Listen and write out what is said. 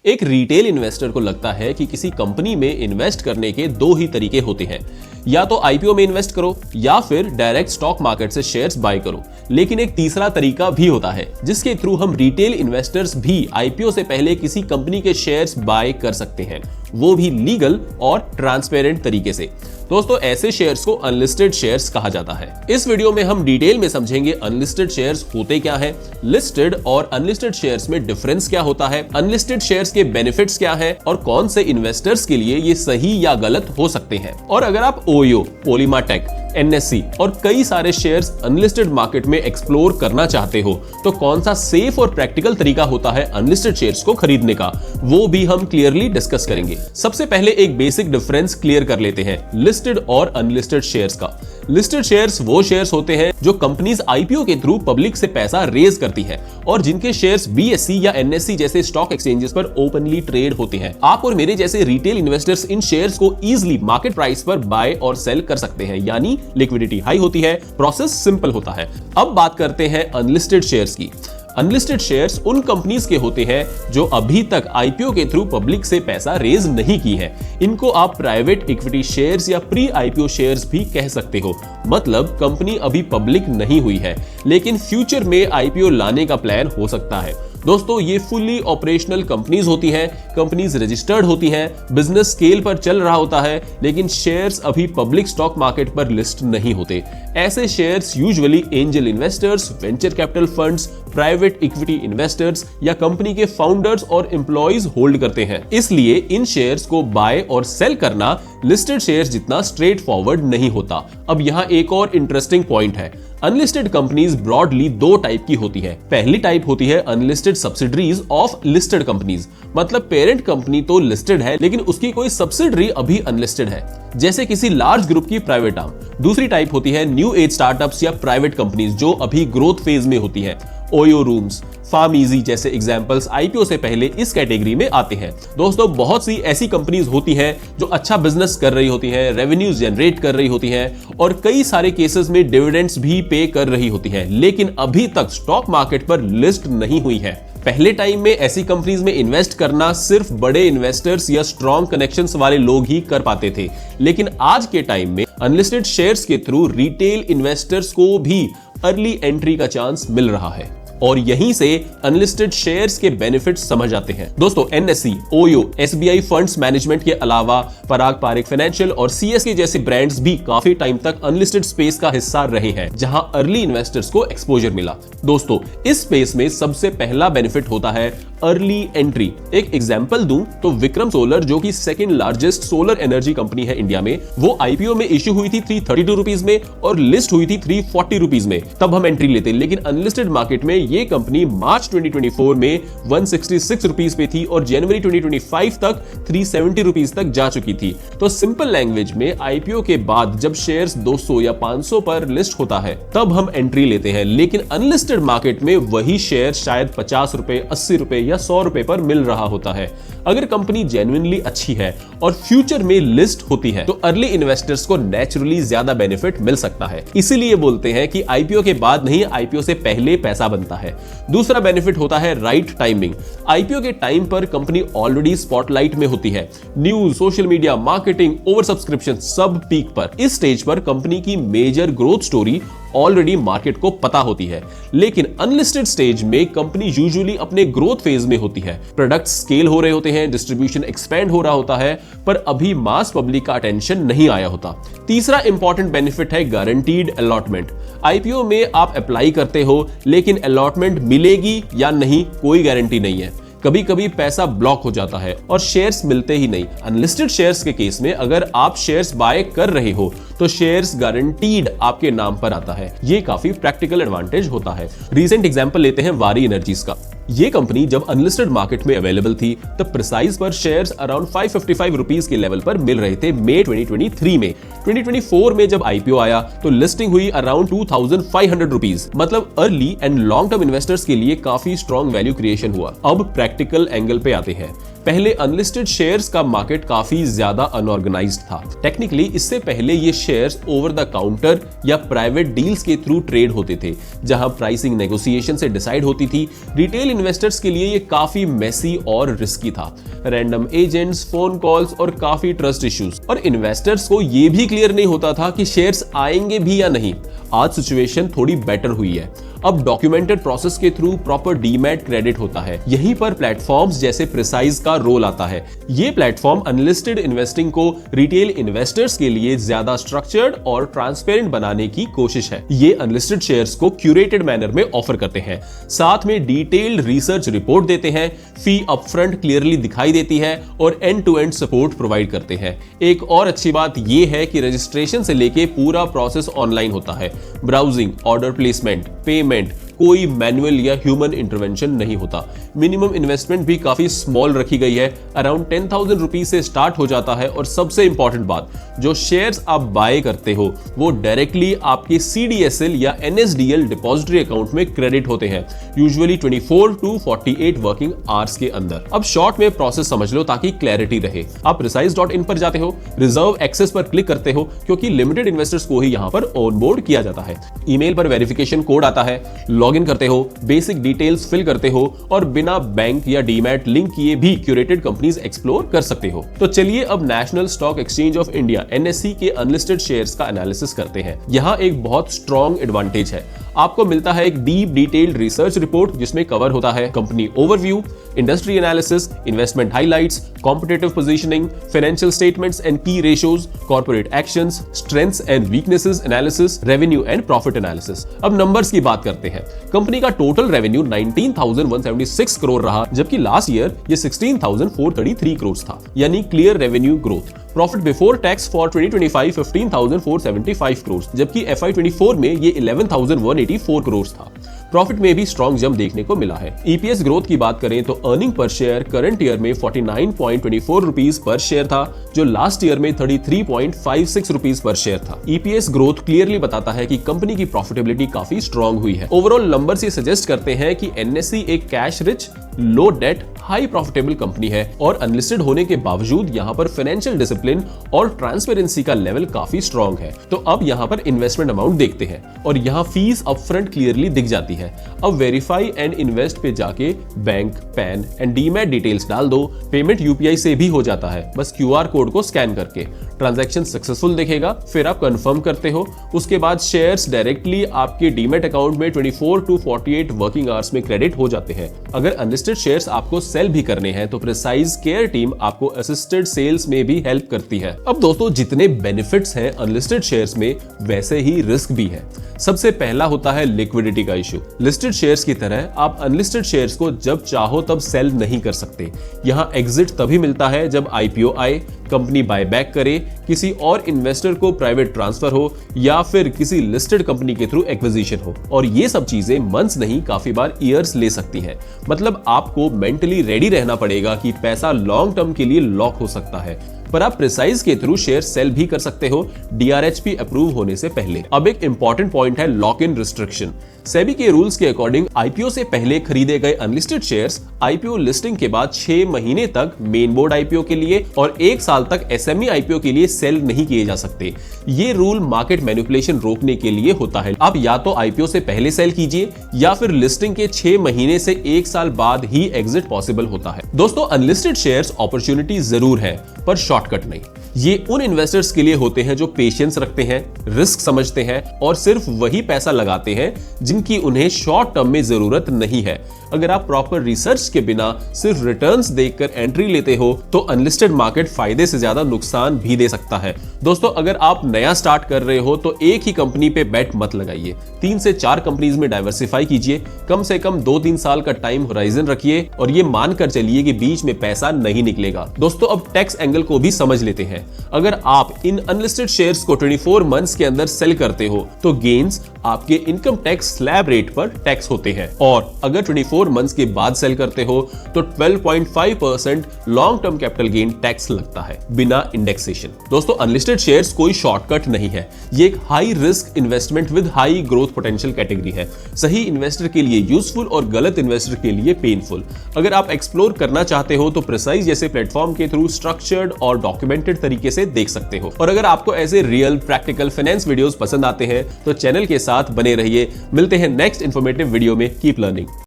एक retail investor को लगता है कि किसी कंपनी में इन्वेस्ट करने के दो ही तरीके होते हैं, या तो आईपीओ में इन्वेस्ट करो या फिर डायरेक्ट स्टॉक मार्केट से शेयर्स बाय करो। लेकिन एक तीसरा तरीका भी होता है जिसके थ्रू हम रिटेल इन्वेस्टर्स भी आईपीओ से पहले किसी कंपनी के शेयर्स बाय कर सकते हैं, वो भी लीगल और ट्रांसपेरेंट तरीके से। दोस्तों, ऐसे शेयर्स को अनलिस्टेड शेयर्स कहा जाता है। इस वीडियो में हम डिटेल में समझेंगे अनलिस्टेड शेयर्स होते क्या है, लिस्टेड और अनलिस्टेड शेयर्स में डिफरेंस क्या होता है, अनलिस्टेड शेयर्स के बेनिफिट्स क्या है और कौन से इन्वेस्टर्स के लिए ये सही या गलत हो सकते हैं। और अगर आप ओयो, पॉलीमाटेक, एनएससी और कई सारे शेयर्स अनलिस्टेड मार्केट में एक्सप्लोर करना चाहते हो तो कौन सा सेफ और प्रैक्टिकल तरीका होता है अनलिस्टेड शेयर्स को खरीदने का, वो भी हम क्लियरली डिस्कस करेंगे। सबसे पहले एक बेसिक डिफरेंस क्लियर कर लेते हैं लिस्टेड और अनलिस्टेड शेयर्स का। लिस्टेड शेयर्स वो शेयर्स होते हैं जो कंपनीज आईपीओ के थ्रू पब्लिक से पैसा रेज करती है और जिनके शेयर्स बीएसई या एनएससी जैसे स्टॉक एक्सचेंजेस पर ओपनली ट्रेड होते हैं। आप और मेरे जैसे रिटेल इन्वेस्टर्स इन शेयर्स को इजीली मार्केट प्राइस पर बाय और सेल कर सकते हैं, यानी लिक्विडिटी हाई होती है, प्रोसेस सिंपल होता है। अब बात करते हैं अनलिस्टेड शेयर्स की। अनलिस्टेड शेयर्स उन कंपनीज के होते हैं जो अभी तक आईपीओ के थ्रू पब्लिक से पैसा रेज नहीं की है। इनको आप प्राइवेट इक्विटी शेयर्स या प्री आईपीओ शेयर्स भी कह सकते हो। मतलब कंपनी अभी पब्लिक नहीं हुई है लेकिन फ्यूचर में आईपीओ लाने का प्लान हो सकता है। दोस्तों, ये फुल्ली ऑपरेशनल कंपनीज होती हैं, कंपनीज रजिस्टर्ड होती हैं, बिजनेस स्केल पर चल रहा होता है लेकिन शेयर्स अभी पब्लिक स्टॉक मार्केट पर लिस्ट नहीं होते। ऐसे shares usually angel investors, venture capital funds, private equity investors या कंपनी के फाउंडर्स और एम्प्लॉइज होल्ड करते हैं। इसलिए इन शेयर्स को बाय और सेल करना लिस्टेड शेयर्स जितना स्ट्रेट फॉरवर्ड नहीं होता। अब यहाँ एक और इंटरेस्टिंग पॉइंट है। अनलिस्टेड कंपनीज ब्रॉडली दो टाइप की होती है। पहली टाइप होती है unlisted subsidiaries of listed companies, मतलब पेरेंट कंपनी तो लिस्टेड है लेकिन उसकी कोई सब्सिडरी अभी अनलिस्टेड है, जैसे किसी लार्ज ग्रुप की प्राइवेट आर्म। दूसरी टाइप होती है न्यू एज स्टार्टअप्स या प्राइवेट कंपनीज जो अभी ग्रोथ फेज में होती है। ओयो रूम्स, फार्म इजी जैसे एग्जांपल्स आईपीओ से पहले इस कैटेगरी में आते हैं। दोस्तों, बहुत सी ऐसी कंपनीज होती हैं जो अच्छा बिजनेस कर रही होती हैं, रेवेन्यूज जनरेट कर रही होती हैं और कई सारे केसेस में डिविडेंड्स भी पे कर रही होती हैं, लेकिन अभी तक स्टॉक मार्केट पर लिस्ट नहीं हुई है। पहले टाइम में ऐसी कंपनीज में इन्वेस्ट करना सिर्फ बड़े इन्वेस्टर्स या स्ट्रॉन्ग कनेक्शंस वाले लोग ही कर पाते थे, लेकिन आज के टाइम में अनलिस्टेड शेयर्स के थ्रू रिटेल इन्वेस्टर्स को भी अर्ली एंट्री का चांस मिल रहा है और यहीं से अनलिस्टेड शेयर्स के बेनिफिट्स समझ आते हैं। दोस्तों, NSC, OYO, SBI funds management के अलावा पराग पारिक फाइनेंशियल और सीएसके जैसे ब्रांड्स भी काफी टाइम तक अनलिस्टेड स्पेस का हिस्सा रहे हैं जहां अर्ली इन्वेस्टर्स को एक्सपोजर मिला। दोस्तों, इस स्पेस में सबसे पहला बेनिफिट होता है अर्ली एंट्री। एक एग्जांपल दूं तो विक्रम सोलर, जो कि second largest solar energy company है इंडिया में, वो आईपीओ में इश्यू हुई थी 332 रुपीज में और लिस्ट हुई थी 340 रुपीज में। तब हम एंट्री लेते, लेकिन अनलिस्टेड मार्केट में ये कंपनी मार्च 2024 में 166 रुपीज पे थी और जनवरी 2025 तक 370 रुपीज तक जा चुकी थी। तो सिंपल लैंग्वेज में आईपीओ के बाद जब शेयर्स 200 या 500 पर लिस्ट होता है तब हम एंट्री लेते हैं, लेकिन अनलिस्टेड मार्केट में वही शेयर शायद 50 रुपए, 80 रुपए या 100 रुपए पर मिल रहा होता है। अगर कंपनी जेन्युइनली अच्छी है और फ्यूचर में लिस्ट होती है तो अर्ली इन्वेस्टर्स को नेचुरली ज्यादा बेनिफिट मिल सकता है। इसीलिए बोलते हैं कि आईपीओ के बाद नहीं, आईपीओ से पहले पैसा बनता है। दूसरा बेनिफिट होता है राइट टाइमिंग। आईपीओ के टाइम पर कंपनी ऑलरेडी स्पॉटलाइट में होती है। News, social media, marketing, oversubscription सब पीक पर। इस स्टेज पर कंपनी की major growth story already market को पता होती है, लेकिन अनलिस्टेड स्टेज में कंपनी यूजुअली अपने ग्रोथ फेज में होती है। प्रोडक्ट स्केल हो रहे होते हैं, डिस्ट्रीब्यूशन एक्सपेंड हो रहा होता है, पर अभी मास पब्लिक का अटेंशन नहीं आया होता। तीसरा इंपॉर्टेंट बेनिफिट है गारंटीड अलॉटमेंट। आईपीओ में आप अप्लाई करते हो लेकिन अलॉटमेंट मिलेगी या नहीं कोई गारंटी नहीं है। कभी कभी पैसा ब्लॉक हो जाता है और शेयर्स मिलते ही नहीं। अनलिस्टेड शेयर्स के केस में अगर आप शेयर्स बाय कर रहे हो तो शेयर्स गारंटीड आपके नाम पर आता है। ये काफी प्रैक्टिकल एडवांटेज होता है। रीसेंट एग्जांपल लेते हैं वारी एनर्जीज का। ये कंपनी जब अनलिस्टेड मार्केट में अवेलेबल थी तब प्रिसाइज पर शेयर्स अराउंड 555 रुपीज के लेवल पर मिल रहे थे मई 2023 में। 2024 में जब आईपीओ आया तो लिस्टिंग हुई अराउंड 2500 रुपीज। मतलब early and long term investors के लिए काफी स्ट्रॉन्ग वैल्यू क्रिएशन हुआ। अब प्रैक्टिकल एंगल पे आते हैं। पहले अनलिस्टेड शेयर्स का मार्केट काफी ज्यादा अनऑर्गेनाइज्ड था। टेक्निकली इससे पहले ये शेयर्स ओवर द काउंटर या प्राइवेट डील्स के थ्रू ट्रेड होते थे, जहां प्राइसिंग नेगोशिएशन से डिसाइड होती थी। रिटेल इन्वेस्टर्स के लिए ये काफी मेसी और रिस्की था, रैंडम एजेंट्स, फोन कॉल्स और काफी ट्रस्ट इश्यूज, और इन्वेस्टर्स को ये भी क्लियर नहीं होता था कि शेयर्स आएंगे भी या नहीं। आज सिचुएशन थोड़ी बेटर हुई है। अब डॉक्यूमेंटेड प्रोसेस के थ्रू प्रॉपर डीमैट क्रेडिट होता है। यहीं पर प्लेटफॉर्म्स जैसे प्रिसाइज का रोल आता है। ये प्लेटफॉर्म अनलिस्टेड इन्वेस्टिंग को रिटेल इन्वेस्टर्स के लिए ज्यादा स्ट्रक्चर्ड और ट्रांसपेरेंट बनाने की कोशिश है। ये अनलिस्टेड शेयर्स को क्यूरेटेड मैनर में ऑफर करते हैं, साथ में डिटेल्ड रिसर्च रिपोर्ट देते हैं, फी अपफ्रंट क्लियरली दिखाई देती है और end to end support provide करते हैं। एक और अच्छी बात यह है कि रजिस्ट्रेशन से लेके पूरा प्रोसेस ऑनलाइन होता है। ब्राउजिंग, ऑर्डर प्लेसमेंट, पेमेंट, कोई मैनुअल या ह्यूमन इंटरवेंशन नहीं होता। मिनिमम इन्वेस्टमेंट भी काफी स्मॉल रखी गई है, अराउंड 10,000 रुपीज से स्टार्ट हो जाता है। और सबसे इंपॉर्टेंट बात, जो शेयर्स आप बाय करते हो वो डायरेक्टली आपके CDSL या NSDL डिपॉजिटरी अकाउंट में क्रेडिट होते हैं, यूजुअली 24 to 48 वर्किंग आवर्स के अंदर। अब शॉर्ट में प्रोसेस समझ लो ताकि क्लैरिटी रहे। आप precise.in पर जाते हो, रिजर्व एक्सेस पर क्लिक करते हो, क्योंकि लिमिटेड इन्वेस्टर्स को ही यहां पर ऑनबोर्ड किया जाता है। ईमेल पर वेरिफिकेशन कोड आता है, लॉगिन करते हो, बेसिक डिटेल्स फिल करते हो और बिना बैंक या डीमैट लिंक किए भी क्यूरेटेड कंपनीज एक्सप्लोर कर सकते हो। तो चलिए अब national stock exchange of India NSE के अनलिस्टेड शेयर्स का एनालिसिस करते हैं। यहाँ एक बहुत स्ट्रॉन्ग एडवांटेज है, आपको मिलता है एक डीप डिटेल्ड रिसर्च रिपोर्ट जिसमें कवर होता है company overview, industry analysis, investment highlights, competitive positioning, financial statements and key ratios, corporate actions, strengths and weaknesses analysis, revenue and profit analysis. अब नंबर्स की बात करते हैं। कंपनी का टोटल रेवेन्यू 19,176 करोड़ रहा, जबकि लास्ट ईयर ये 16,433 करोड़ था, यानी clear revenue growth. Profit before tax for 2025 15,475 crore, जबकि FY24 में ये 11,184 करोड़ था। प्रॉफिट में भी स्ट्रॉन्ग जंप देखने को मिला है। EPS ग्रोथ की बात करें तो earning per share current year में 49.24 रुपीस पर शेयर था, जो लास्ट ईयर में 33.56 रुपीस पर शेयर था। EPS ग्रोथ क्लियरली बताता है कि कंपनी की प्रॉफिटेबिलिटी काफी स्ट्रॉन्ग हुई है। ओवरऑल नंबर्स ये सजेस्ट करते हैं कि NSE एक कैश रिच, लो डेट, हाई प्रॉफिटेबल कंपनी है और अनलिस्टेड होने के बावजूद यहाँ पर फाइनेंशियल डिसिप्लिन और ट्रांसपेरेंसी का लेवल काफी स्ट्रॉन्ग है। तो अब यहाँ पर इन्वेस्टमेंट अमाउंट देखते हैं और यहाँ फीस अपफ्रंट क्लियरली दिख जाती है। अब वेरीफाई एंड इन्वेस्ट पे जाके bank, pan and demat details डाल दो। पेमेंट UPI से भी हो जाता है, बस QR कोड को स्कैन करके। ट्रांजैक्शन सक्सेसफुल दिखेगा, फिर आप कंफर्म करते हो। उसके बाद शेयर्स डायरेक्टली आपके डीमैट अकाउंट में 24 to 48 वर्किंग आवर्स में क्रेडिट हो जाते हैं। अगर अनलिस्टेड शेयर्स आपको सेल भी करने हैं तो प्रिसाइज केयर टीम आपको असिस्टेड सेल्स में भी हेल्प करती है। अब दोस्तों, जितने बेनिफिट्स हैं अनलिस्टेड शेयर्स में, वैसे ही रिस्क भी है। सबसे पहला होता है लिक्विडिटी का इशू। लिस्टेड शेयर्स की तरह आप अनलिस्टेड शेयर्स को जब चाहो तब सेल नहीं कर सकते। यहाँ एग्जिट तभी मिलता है जब IPO आए, कंपनी बायबैक करे, किसी और इन्वेस्टर को प्राइवेट ट्रांसफर हो या फिर किसी लिस्टेड कंपनी के थ्रू एक्विजिशन हो। और ये सब चीजें मंथ्स नहीं, काफी बार ईयर्स ले सकती हैं। मतलब आपको मेंटली रेडी रहना पड़ेगा कि पैसा लॉन्ग टर्म के लिए लॉक हो सकता है। पर आप प्रिसाइज के थ्रू शेयर सेल भी कर सकते हो, DRHP अप्रूव होने से पहले। अब एक इंपॉर्टेंट पॉइंट है लॉक इन रिस्ट्रिक्शन। सेबी के रूल्स के अकॉर्डिंग IPO से पहले खरीदे गए अनलिस्टेड शेयर्स IPO लिस्टिंग के बाद 6 महीने तक मेन बोर्ड IPO के लिए और 1 साल तक SME IPO के लिए सेल नहीं किए जा सकते। ये रूल मार्केट मैनिपुलेशन रोकने के लिए होता है। आप या तो IPO से पहले सेल कीजिए या फिर लिस्टिंग के 6 महीने से 1 साल बाद ही एग्जिट पॉसिबल होता है। दोस्तों, अनलिस्टेड शेयर्स अपॉर्चुनिटी जरूर है पर शॉर्टकट नहीं। ये उन इन्वेस्टर्स के लिए होते हैं जो पेशेंस रखते हैं, रिस्क समझते हैं और सिर्फ वही पैसा लगाते हैं जिनकी उन्हें शॉर्ट टर्म में जरूरत नहीं है। अगर आप प्रॉपर रिसर्च के बिना सिर्फ रिटर्न्स देखकर एंट्री लेते हो तो अनलिस्टेड मार्केट फायदे से ज्यादा नुकसान भी दे सकता है। दोस्तों, अगर आप नया स्टार्ट कर रहे हो तो एक ही कंपनी पे बेट मत लगाइए। 3 से 4 कंपनीज में डाइवर्सिफाई कीजिए। कम से कम 2-3 साल का टाइम होराइजन रखिए और ये मानकर चलिए कि बीच में पैसा नहीं निकलेगा। दोस्तों, अब टैक्स एंगल को भी समझ लेते हैं। अगर आप इन अनलिस्टेड शेयर्स को 24 मंथ्स के अंदर सेल करते हो तो गेन्स आपके इनकम टैक्स स्लैब रेट पर टैक्स होते हैं। और अगर 24 मंथ्स के बाद सेल करते हो तो 12.5% long term capital gain tax लगता है बिना इंडेक्सेशन। दोस्तों, अनलिस्टेड शेयर्स कोई शॉर्टकट नहीं है, ये एक high risk investment with high growth potential category है। सही इन्वेस्टर के लिए यूजफुल और गलत इन्वेस्टर के लिए पेनफुल। अगर आप एक्सप्लोर करना चाहते हो तो प्रिसाइज जैसे प्लेटफॉर्म के थ्रू स्ट्रक्चर्ड और डॉक्यूमेंटेड तरीके से देख सकते हो। और अगर आपको ऐसे रियल प्रैक्टिकल फाइनेंस वीडियोस पसंद आते हैं तो चैनल के साथ बने रहिए। मिलते हैं नेक्स्ट इंफॉर्मेटिव वीडियो में। Keep learning.